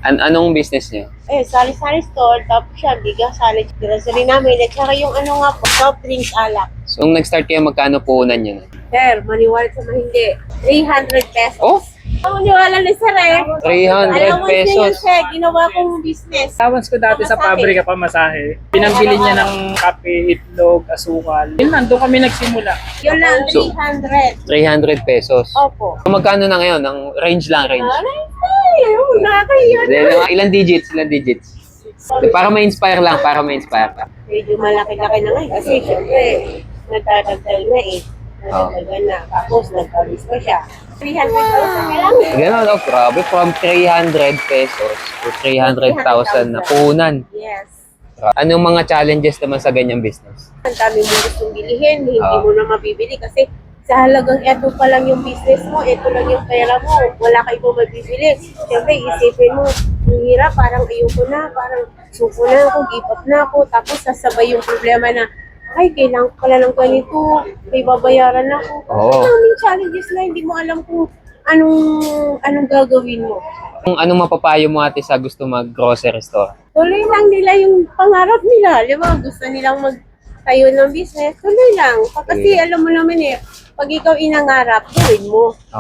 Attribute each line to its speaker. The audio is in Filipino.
Speaker 1: Anong business niyo?
Speaker 2: Sari-sari store, tapos siya, bigas, sari, grocery namin, at saka yung ano nga po, soft drinks, alak.
Speaker 1: So, nung nag-start kayo, magkano puhunan niyo?
Speaker 2: Sir, maniwala sa mahindi, 300 pesos.
Speaker 1: Oh,
Speaker 2: Maniwala ni Sir eh.
Speaker 1: 300 pesos.
Speaker 2: Ginawa kong business.
Speaker 3: Allowance ko dati sa pabrika pamasahe. Pinambili niya ng kape, itlog, asukal. Yun lang, doon kami nagsimula.
Speaker 2: Yun lang,
Speaker 1: So,
Speaker 2: 300.
Speaker 1: 300 pesos.
Speaker 2: Opo.
Speaker 1: So, magkano na ngayon? Ang range lang, range.
Speaker 2: Ayun, nakakahiya na.
Speaker 1: Ilan digits? Ilan digits? Para ma-inspire lang, para ma-inspire lang.
Speaker 2: Medyo malaki-laki na ngayon kasi syempre, nagdadagdag na eh. Nagdadagan na. Tapos, nagkalis pa siya. 300,000 na lang.
Speaker 1: Ganun, oh, grabe. From 300 pesos to 300,000 na puhunan.
Speaker 2: Yes.
Speaker 1: Anong mga challenges naman sa ganyang business?
Speaker 2: Ang dami mo gustong bilihin, hindi
Speaker 1: Ah.
Speaker 2: mo na mabibili kasi sa halagang eto pa lang yung business mo, eto lang yung pera mo, wala ka ibang mabibili. Siyempre, isipin mo, ang hirap, parang ayoko na, parang suko na ako, give up na ako, tapos sasabay yung problema na, ay, kailangan ko pala ng ganito, may babayaran ako.
Speaker 1: Oo.
Speaker 2: Ang daming challenges na hindi mo alam kung anong gagawin mo.
Speaker 1: Anong mapapayo mo ate sa gusto mag-grocery store?
Speaker 2: Tuloy lang nila yung pangarap nila. Di ba? Gusto nilang magtayo ng business. Tuloy lang. Kasi alam mo naman eh, pag ikaw inangarap, gawin mo.